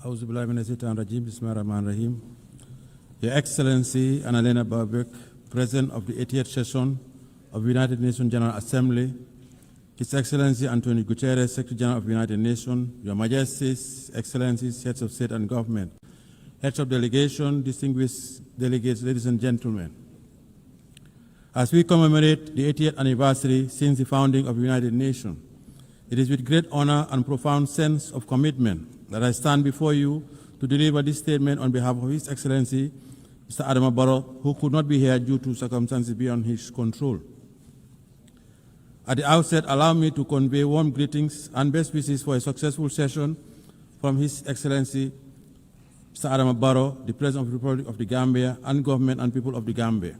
Bismillahirrahmanirrahim. Your Excellency, Annalena Baerbock, President of the 80th Session of the United Nations General Assembly, His Excellency Antonio Guterres, Secretary General of the United Nations, Your Majesties, Excellencies, Heads of State and Government, Heads of Delegation, distinguished delegates, ladies and gentlemen. As we commemorate the 80th anniversary since the founding of the United Nations, it is with great honor and profound sense of commitment that I stand before you to deliver this statement on behalf of His Excellency, Mr. Adama Barrow, who could not be here due to circumstances beyond his control. At the outset, allow me to convey warm greetings and best wishes for a successful session from His Excellency, Mr. Adama Barrow, the President of the Republic of the Gambia, and government and people of the Gambia.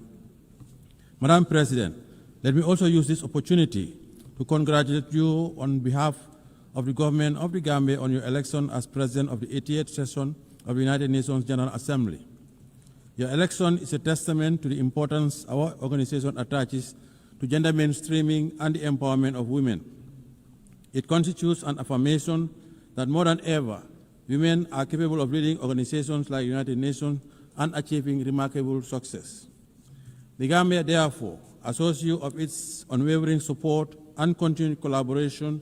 Madam President, let me also use this opportunity to congratulate you on behalf of the government of the Gambia on your election as President of the 88th Session of the United Nations General Assembly. Your election is a testament to the importance our organization attaches to gender mainstreaming and the empowerment of women. It constitutes an affirmation that more than ever, women are capable of leading organizations like the United Nations and achieving remarkable success. The Gambia, therefore, assures you of its unwavering support and continued cooperation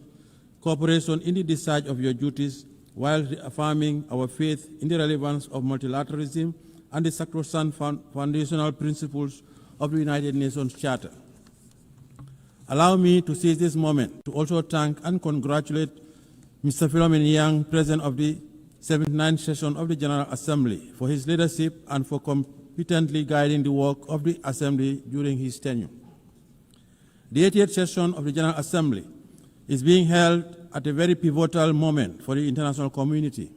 in the discharge of your duties while reaffirming our faith in the relevance of multilateralism and the sacrosanct foundational principles of the United Nations Charter. Allow me to seize this moment to also thank and congratulate Mr. Philomen Yang, President of the 79th Session of the General Assembly, for his leadership and for competently guiding the work of the Assembly during his tenure. The 80th Session of the General Assembly is being held at a very pivotal moment for the international community.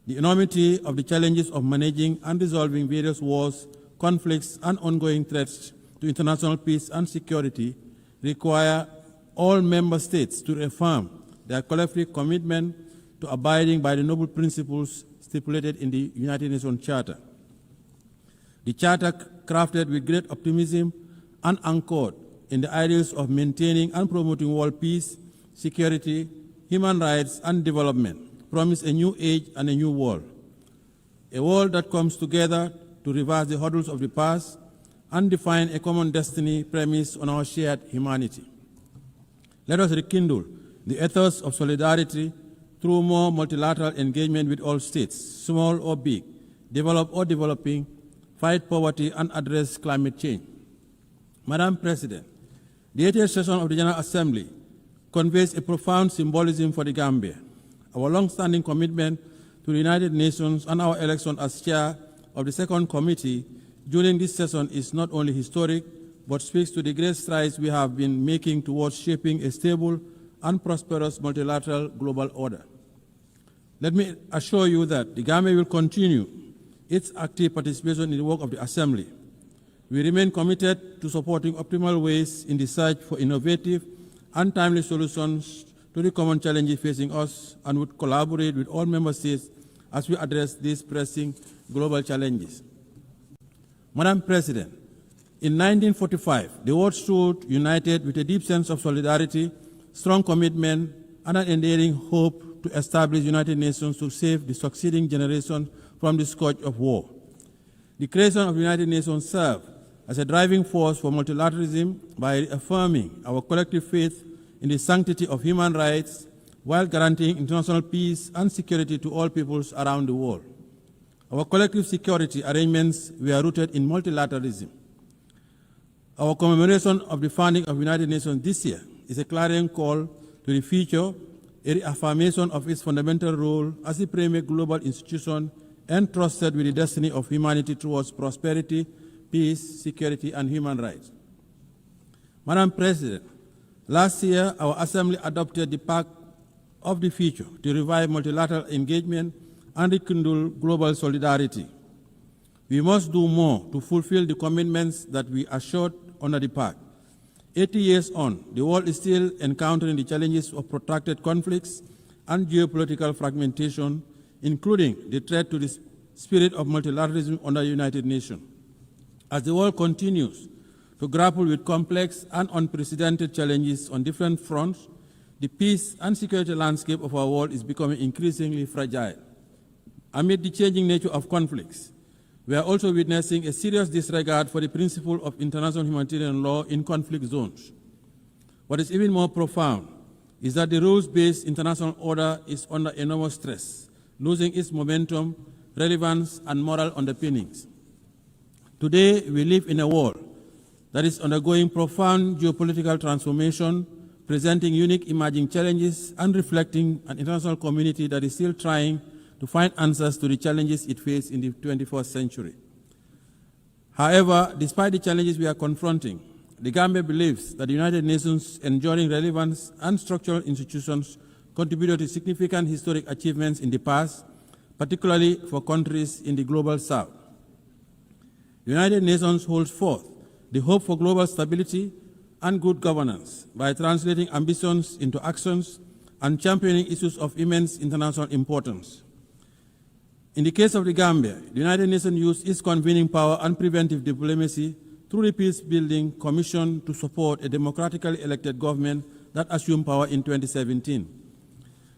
The enormity of the challenges of managing and resolving various wars, conflicts, and ongoing threats to international peace and security require all member states to reaffirm their collective commitment to abiding by the noble principles stipulated in the United Nations Charter. The Charter, crafted with great optimism and anchored in the ideals of maintaining and promoting world peace, security, human rights, and development, promise a new age and a new world. A world that comes together to reverse the hurdles of the past and define a common destiny premised on our shared humanity. Let us rekindle the ethos of solidarity through more multilateral engagement with all states, small or big, developed or developing, fight poverty, and address climate change. Madam President, the 80th Session of the General Assembly conveys a profound symbolism for the Gambia. Our long-standing commitment to the United Nations and our election as chair of the second committee during this session is not only historic, but speaks to the great strides we have been making towards shaping a stable and prosperous multilateral global order. Let me assure you that the Gambia will continue its active participation in the work of the Assembly. We remain committed to supporting optimal ways in the search for innovative and timely solutions to the common challenges facing us, and would collaborate with all member states as we address these pressing global challenges. Madam President, in 1945, the world stood united with a deep sense of solidarity, strong commitment, and an enduring hope to establish the United Nations to save the succeeding generation from the scourge of war. The creation of the United Nations served as a driving force for multilateralism by affirming our collective faith in the sanctity of human rights while guaranteeing international peace and security to all peoples around the world. Our collective security arrangements were rooted in multilateralism. Our commemoration of the founding of the United Nations this year is a clarion call to the future, a reaffirmation of its fundamental role as a premier global institution entrusted with the destiny of humanity towards prosperity, peace, security, and human rights. Madam President, last year our Assembly adopted the Pact of the Future to revive multilateral engagement and rekindle global solidarity. We must do more to fulfill the commitments that we assured under the Pact. 80 years on, the world is still encountering the challenges of protracted conflicts and geopolitical fragmentation, including the threat to the spirit of multilateralism under the United Nations. As the world continues to grapple with complex and unprecedented challenges on different fronts, the peace and security landscape of our world is becoming increasingly fragile. Amid the changing nature of conflicts, we are also witnessing a serious disregard for the principle of international humanitarian law in conflict zones. What is even more profound is that the rules-based international order is under enormous stress, losing its momentum, relevance, and moral underpinnings. Today, we live in a world that is undergoing profound geopolitical transformation, presenting unique emerging challenges and reflecting an international community that is still trying to find answers to the challenges it faces in the 21st century. However, despite the challenges we are confronting, the Gambia believes that the United Nations' enduring relevance and structural institutions contributed to significant historic achievements in the past, particularly for countries in the global south. The United Nations holds forth the hope for global stability and good governance by translating ambitions into actions and championing issues of immense international importance. In the case of the Gambia, the United Nations used its convening power and preventive diplomacy through the Peace-Building Commission to support a democratically elected government that assumed power in 2017.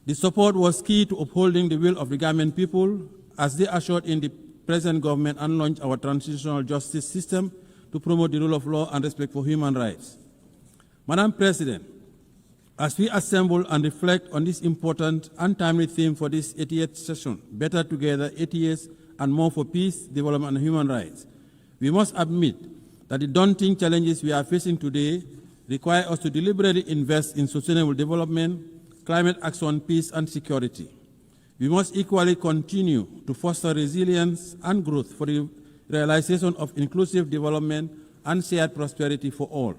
The support was key to upholding the will of the Gambian people as they ushered in the present government and launched our transitional justice system to promote the rule of law and respect for human rights. Madam President, as we assemble and reflect on this important and timely theme for this 80th session, Better Together, 80 years and more for peace, development and human rights, we must admit that the daunting challenges we are facing today require us to deliberately invest in sustainable development, climate action, peace and security. We must equally continue to foster resilience and growth for the realization of inclusive development and shared prosperity for all.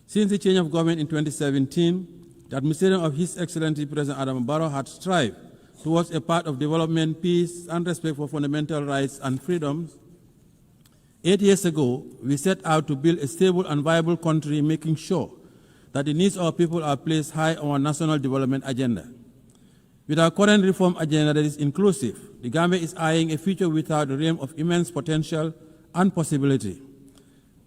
Since the change of government in 2017, the administration of His Excellency President Adam Barrow had strived towards a path of development, peace, and respect for fundamental rights and freedoms. 8 years ago, we set out to build a stable and viable country, making sure that the needs of our people are placed high on our national development agenda. With our current reform agenda that is inclusive, the Gambia is eyeing a future without the realm of immense potential and possibility.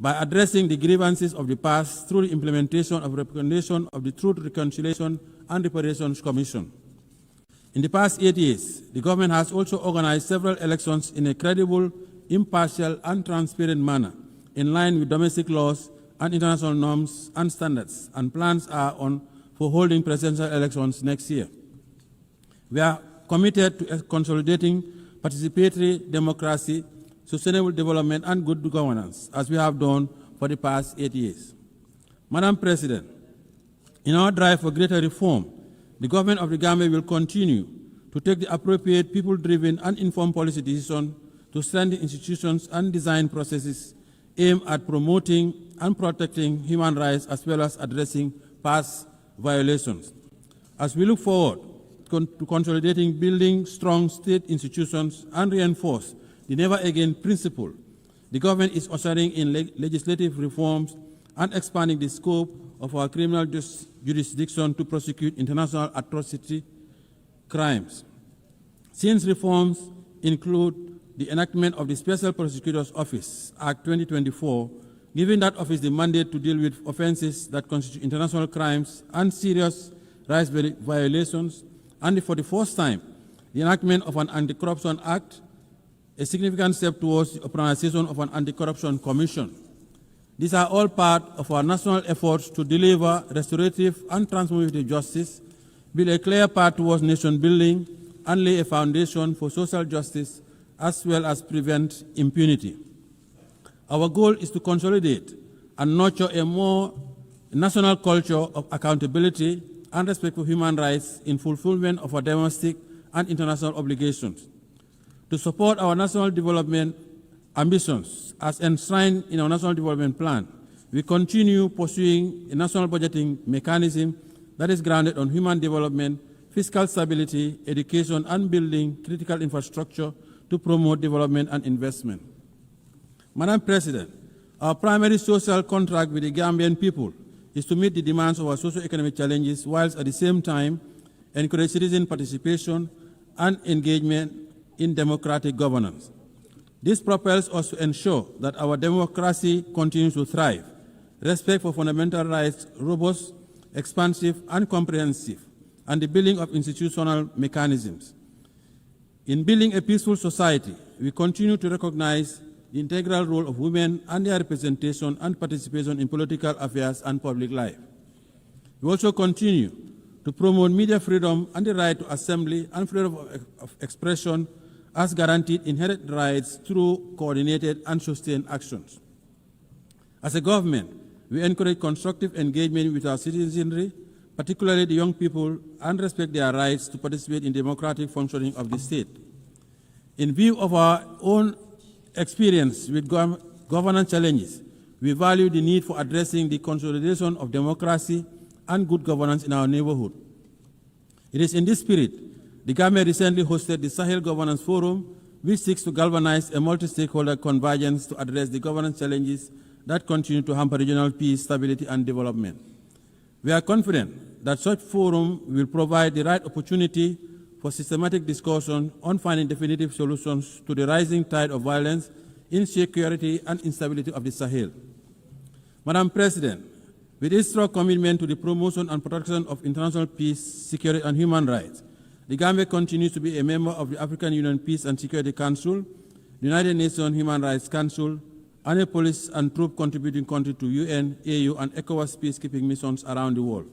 By addressing the grievances of the past through the implementation of recommendation of the Truth, Reconciliation and Reparations Commission. In the past 8 years, the government has also organized several elections in a credible, impartial and transparent manner, in line with domestic laws and international norms and standards, and plans are on for holding presidential elections next year. We are committed to consolidating participatory democracy, sustainable development and good governance, as we have done for the past 8 years. Madam President, in our drive for greater reform, the government of the Gambia will continue to take the appropriate people-driven and informed policy decisions to strengthen institutions and design processes aimed at promoting and protecting human rights as well as addressing past violations. As we look forward to consolidating building strong state institutions and reinforce the never again principle, the government is ushering in legislative reforms and expanding the scope of our criminal jurisdiction to prosecute international atrocity crimes. Since reforms include the enactment of the Special Prosecutor's Office, Act 2024, giving that office the mandate to deal with offenses that constitute international crimes and serious rights violations, and for the first time, the enactment of an Anti-Corruption Act, a significant step towards the organization of an Anti-Corruption Commission. These are all part of our national efforts to deliver restorative and transformative justice, build a clear path towards nation building, and lay a foundation for social justice, as well as prevent impunity. Our goal is to consolidate and nurture a more national culture of accountability and respect for human rights in fulfillment of our domestic and international obligations. To support our national development ambitions as enshrined in our National Development Plan, we continue pursuing a national budgeting mechanism that is grounded on human development, fiscal stability, education, and building critical infrastructure to promote development and investment. Madam President, our primary social contract with the Gambian people is to meet the demands of our socio-economic challenges whilst at the same time encourage citizen participation and engagement in democratic governance. This propels us to ensure that our democracy continues to thrive, respect for fundamental rights robust, expansive, and comprehensive, and the building of institutional mechanisms. In building a peaceful society, we continue to recognize the integral role of women and their representation and participation in political affairs and public life. We also continue to promote media freedom and the right to assembly and freedom of expression as guaranteed inherent rights through coordinated and sustained actions. As a government, we encourage constructive engagement with our citizenry, particularly the young people, and respect their rights to participate in democratic functioning of the state. In view of our own experience with governance challenges, we value the need for addressing the consolidation of democracy and good governance in our neighborhood. It is in this spirit the Gambia recently hosted the Sahel Governance Forum, which seeks to galvanize a multi-stakeholder convergence to address the governance challenges that continue to hamper regional peace, stability, and development. We are confident that such forum will provide the right opportunity for systematic discussion on finding definitive solutions to the rising tide of violence, insecurity, and instability of the Sahel. Madam President, with its strong commitment to the promotion and protection of international peace, security, and human rights, the Gambia continues to be a member of the African Union Peace and Security Council, the United Nations Human Rights Council, and a police and troop contributing country to UN, AU, and ECOWAS peacekeeping missions around the world.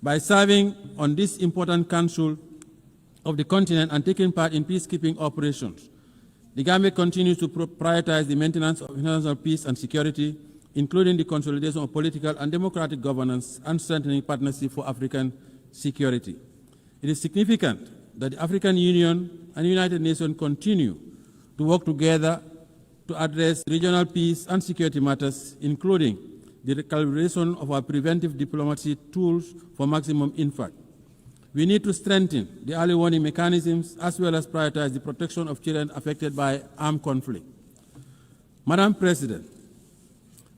By serving on this important council of the continent and taking part in peacekeeping operations, the Gambia continues to prioritize the maintenance of international peace and security, including the consolidation of political and democratic governance and strengthening partnership for African security. It is significant that the African Union and the United Nations continue to work together to address regional peace and security matters, including the recalibration of our preventive diplomacy tools for maximum impact. We need to strengthen the early warning mechanisms as well as prioritize the protection of children affected by armed conflict. Madam President,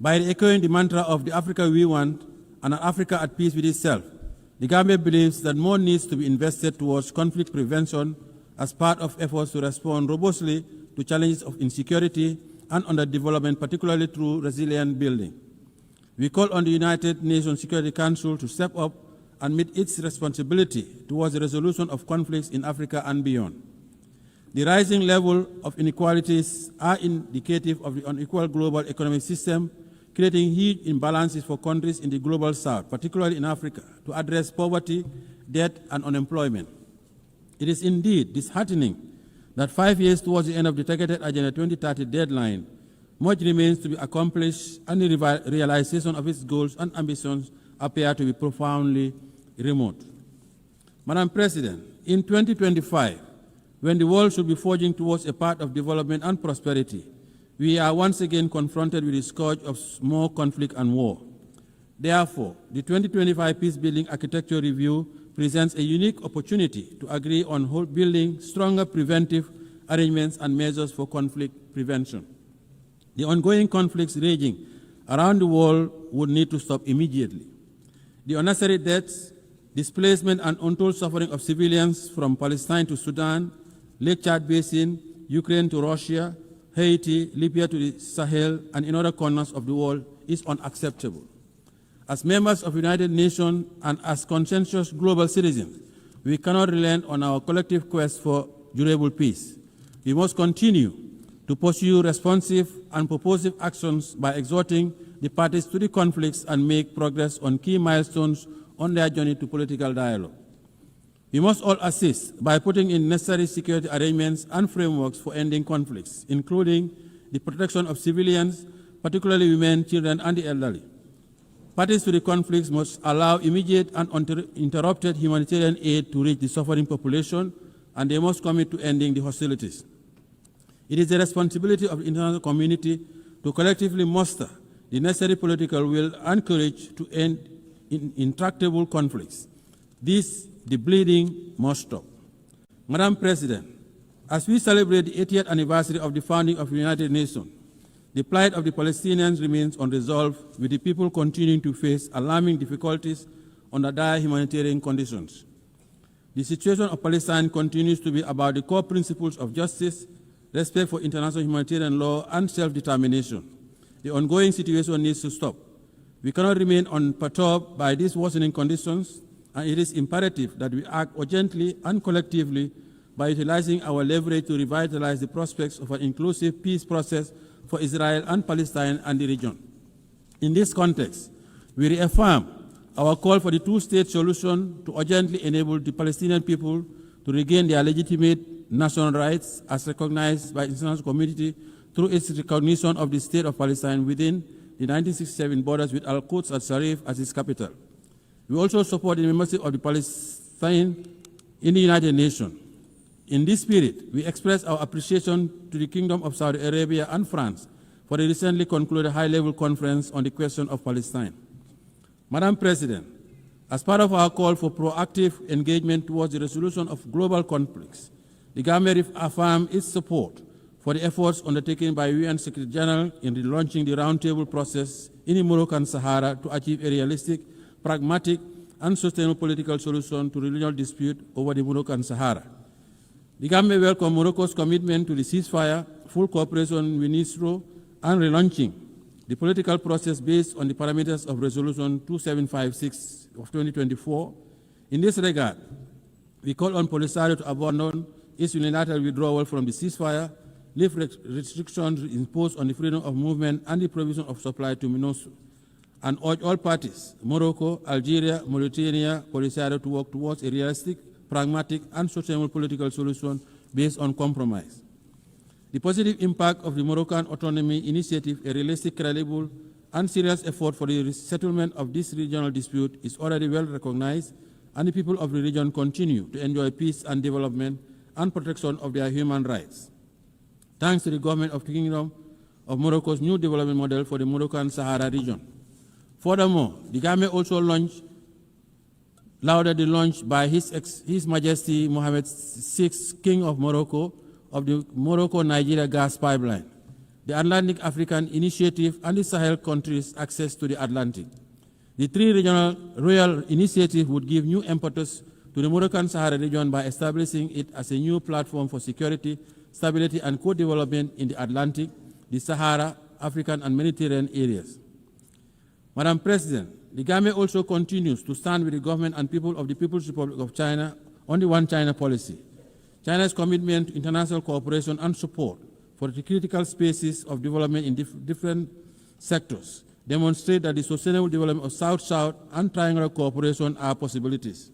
by echoing the mantra of the Africa we want and an Africa at peace with itself, the Gambia believes that more needs to be invested towards conflict prevention as part of efforts to respond robustly to challenges of insecurity and underdevelopment, particularly through resilient building. We call on the United Nations Security Council to step up and meet its responsibility towards the resolution of conflicts in Africa and beyond. The rising level of inequalities are indicative of the unequal global economic system, creating huge imbalances for countries in the global south, particularly in Africa, to address poverty, debt, and unemployment. It is indeed disheartening that 5 years towards the end of the targeted Agenda 2030 deadline, much remains to be accomplished and the realization of its goals and ambitions appear to be profoundly remote. Madam President, in 2025, when the world should be forging towards a path of development and prosperity, we are once again confronted with the scourge of more conflict and war. Therefore, the 2025 Peacebuilding Architecture Review presents a unique opportunity to agree on building stronger preventive arrangements and measures for conflict prevention. The ongoing conflicts raging around the world would need to stop immediately. The unnecessary deaths, displacement, and untold suffering of civilians from Palestine to Sudan, Lake Chad Basin, Ukraine to Russia, Haiti, Libya to the Sahel, and in other corners of the world is unacceptable. As members of the United Nations and as conscientious global citizens, we cannot relent on our collective quest for durable peace. We must continue to pursue responsive and purposive actions by exhorting the parties to the conflicts and make progress on key milestones on their journey to political dialogue. We must all assist by putting in necessary security arrangements and frameworks for ending conflicts, including the protection of civilians, particularly women, children, and the elderly. Parties to the conflicts must allow immediate and uninterrupted humanitarian aid to reach the suffering population, and they must commit to ending the hostilities. It is the responsibility of the international community to collectively muster the necessary political will and courage to end intractable conflicts. The bleeding must stop. Madam President, as we celebrate the 80th anniversary of the founding of the United Nations, the plight of the Palestinians remains unresolved, with the people continuing to face alarming difficulties under dire humanitarian conditions. The situation of Palestine continues to be about the core principles of justice, respect for international humanitarian law, and self-determination. The ongoing situation needs to stop. We cannot remain unperturbed by these worsening conditions, and it is imperative that we act urgently and collectively by utilizing our leverage to revitalize the prospects of an inclusive peace process for Israel and Palestine and the region. In this context, we reaffirm our call for the two-state solution to urgently enable the Palestinian people to regain their legitimate national rights as recognized by the international community through its recognition of the State of Palestine within the 1967 borders with Al-Quds al-Sharif as its capital. We also support the membership of the Palestine in the United Nations. In this spirit, we express our appreciation to the Kingdom of Saudi Arabia and France for the recently concluded high-level conference on the question of Palestine. Madam President, as part of our call for proactive engagement towards the resolution of global conflicts, the Gambia reaffirms its support for the efforts undertaken by UN Secretary General in relaunching the roundtable process in the Moroccan Sahara to achieve a realistic, pragmatic, and sustainable political solution to the regional dispute over the Moroccan Sahara. The Gambia welcomes Morocco's commitment to the ceasefire, full cooperation with UNISRO, and relaunching the political process based on the parameters of Resolution 2756 of 2024. In this regard, we call on Polisario to abandon its unilateral withdrawal from the ceasefire, lift restrictions imposed on the freedom of movement and the provision of supply to MINUSO, and urge all parties, Morocco, Algeria, Mauritania, Polisario, to work towards a realistic, pragmatic, and sustainable political solution based on compromise. The positive impact of the Moroccan Autonomy Initiative, a realistic, credible, and serious effort for the settlement of this regional dispute, is already well recognized, and the people of the region continue to enjoy peace and development and protection of their human rights, thanks to the government of the Kingdom of Morocco's new development model for the Moroccan Sahara region. Furthermore, the Gambia also lauded the launch by His Majesty Muhammed VI, King of Morocco, of the Morocco-Nigeria gas pipeline, the Atlantic African Initiative, and the Sahel countries' access to the Atlantic. The three regional royal initiatives would give new impetus to the Moroccan Sahara region by establishing it as a new platform for security, stability, and co-development in the Atlantic, the Sahara, African, and Mediterranean areas. Madam President, the Gambia also continues to stand with the government and people of the People's Republic of China on the One China policy. China's commitment to international cooperation and support for the critical spaces of development in different sectors demonstrate that the sustainable development of South-South and triangular cooperation are possibilities.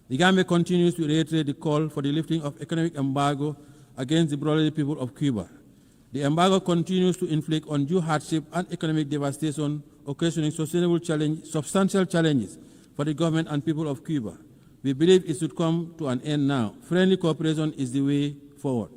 The Gambia continues to reiterate the call for the lifting of economic embargo against the brotherly people of Cuba. The embargo continues to inflict undue hardship and economic devastation, occasioning substantial challenges for the government and people of Cuba. We believe it should come to an end now. Friendly cooperation is the way forward.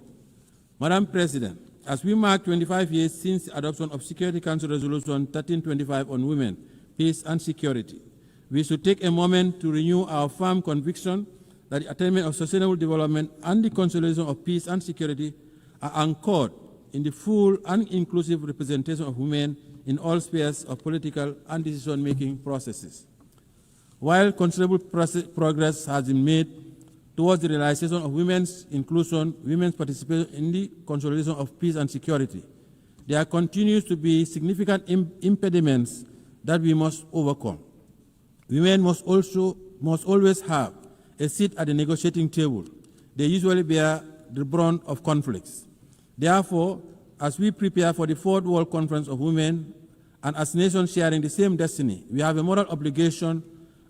Madam President, as we mark 25 years since the adoption of Security Council Resolution 1325 on women, peace, and security, we should take a moment to renew our firm conviction that the attainment of sustainable development and the consolidation of peace and security are anchored in the full and inclusive representation of women in all spheres of political and decision-making processes. While considerable progress has been made towards the realization of women's inclusion, women's participation in the consolidation of peace and security, there continues to be significant impediments that we must overcome. Women must always have a seat at the negotiating table. They usually bear the brunt of conflicts. Therefore, as we prepare for the Fourth World Conference of Women, and as nations sharing the same destiny, we have a moral obligation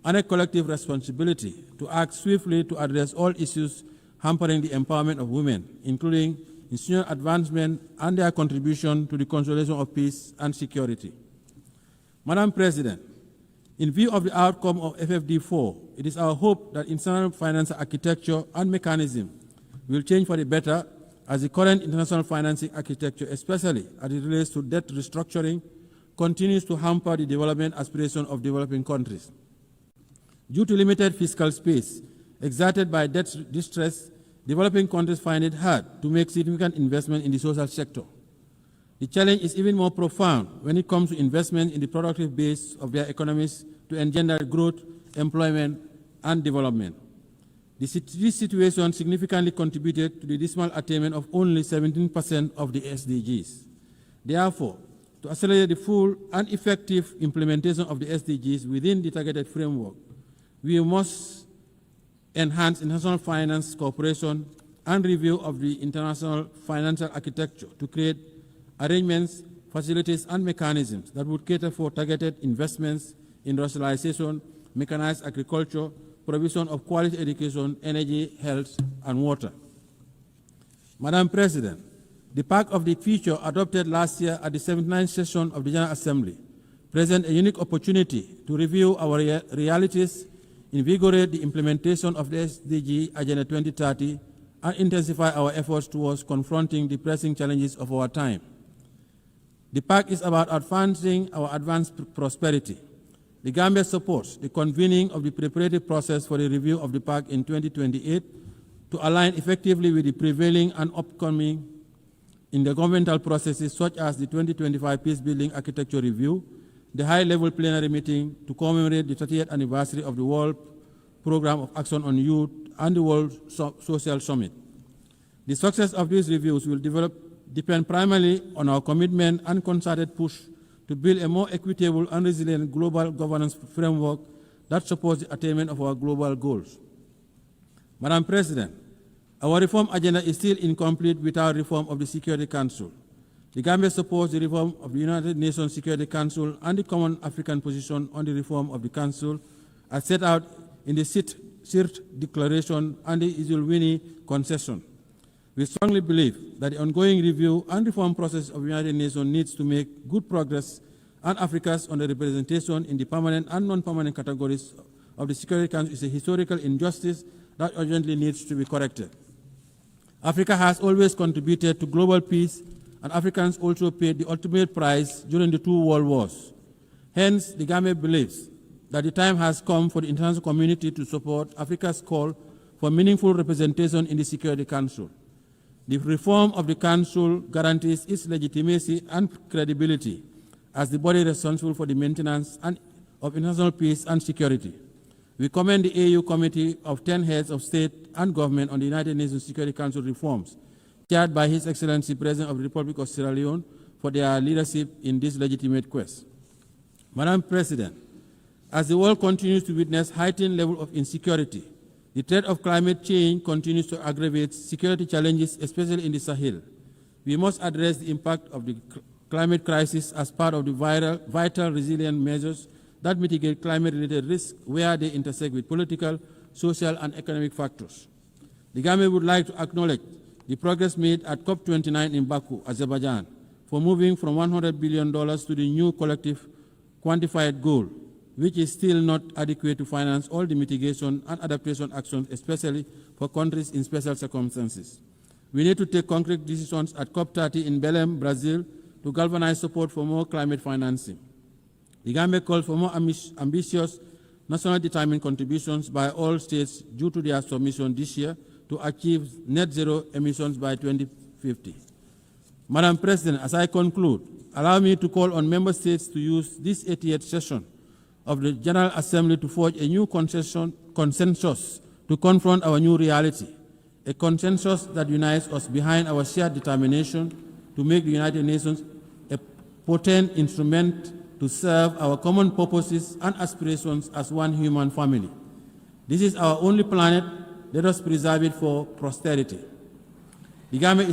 and a collective responsibility to act swiftly to address all issues hampering the empowerment of women, including institutional advancement and their contribution to the consolidation of peace and security. Madam President, in view of the outcome of FFD4, it is our hope that international financial architecture and mechanism will change for the better, as the current international financing architecture, especially as it relates to debt restructuring, continues to hamper the development aspirations of developing countries. Due to limited fiscal space exerted by debt distress, developing countries find it hard to make significant investment in the social sector. The challenge is even more profound when it comes to investment in the productive base of their economies to engender growth, employment, and development. This situation significantly contributed to the dismal attainment of only 17% of the SDGs. Therefore, to accelerate the full and effective implementation of the SDGs within the targeted framework, we must enhance international finance cooperation, and review of the international financial architecture to create arrangements, facilities, and mechanisms that would cater for targeted investments, industrialization, mechanized agriculture, provision of quality education, energy, health, and water. Madam President, the Pact of the Future adopted last year at the 79th session of the General Assembly presents a unique opportunity to review our realities, invigorate the implementation of the SDG Agenda 2030, and intensify our efforts towards confronting the pressing challenges of our time. The Pact is about advancing our advanced prosperity. The Gambia supports the convening of the preparatory process for the review of the Pact in 2028 to align effectively with the prevailing and upcoming intergovernmental processes such as the 2025 Peacebuilding Architecture Review, the high-level plenary meeting to commemorate the 30th anniversary of the World Programme of Action on Youth and the World Social Summit. The success of these reviews will depend primarily on our commitment and concerted push to build a more equitable and resilient global governance framework that supports the attainment of our global goals. Madam President, our reform agenda is still incomplete without reform of the Security Council. The Gambia supports the reform of the United Nations Security Council and the Common African Position on the reform of the Council as set out in the CIRT Declaration and the Izulwini Concession. We strongly believe that the ongoing review and reform process of the United Nations needs to make good progress, and Africa's underrepresentation in the permanent and non-permanent categories of the Security Council is a historical injustice that urgently needs to be corrected. Africa has always contributed to global peace, and Africans also paid the ultimate price during the two world wars. Hence, the Gambia believes that the time has come for the international community to support Africa's call for meaningful representation in the Security Council. The reform of the Council guarantees its legitimacy and credibility as the body responsible for the maintenance of international peace and security. We commend the AU Committee of 10 heads of state and government on the United Nations Security Council reforms, chaired by His Excellency President of the Republic of Sierra Leone, for their leadership in this legitimate quest. Madam President, as the world continues to witness heightened level of insecurity, the threat of climate change continues to aggravate security challenges, especially in the Sahel. We must address the impact of the climate crisis as part of the vital resilient measures that mitigate climate-related risks where they intersect with political, social, and economic factors. The Gambia would like to acknowledge the progress made at COP29 in Baku, Azerbaijan, for moving from $100 billion to the new collective quantified goal, which is still not adequate to finance all the mitigation and adaptation actions, especially for countries in special circumstances. We need to take concrete decisions at COP30 in Belém, Brazil, to galvanize support for more climate financing. The Gambia calls for more ambitious, nationally determined contributions by all states due to their submission this year to achieve net zero emissions by 2050. Madam President, as I conclude, allow me to call on member states to use this 80th session of the General Assembly to forge a new consensus to confront our new reality, a consensus that unites us behind our shared determination to make the United Nations a potent instrument to serve our common purposes and aspirations as one human family. This is our only planet. Let us preserve it for posterity. The Gambia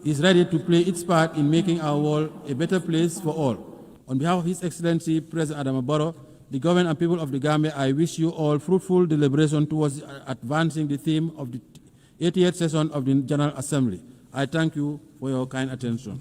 is ready to play its part in making our world a better place for all. On behalf of His Excellency President Adama Barrow, the government and people of the Gambia, I wish you all fruitful deliberation towards advancing the theme of the 80th session of the General Assembly. I thank you for your kind attention.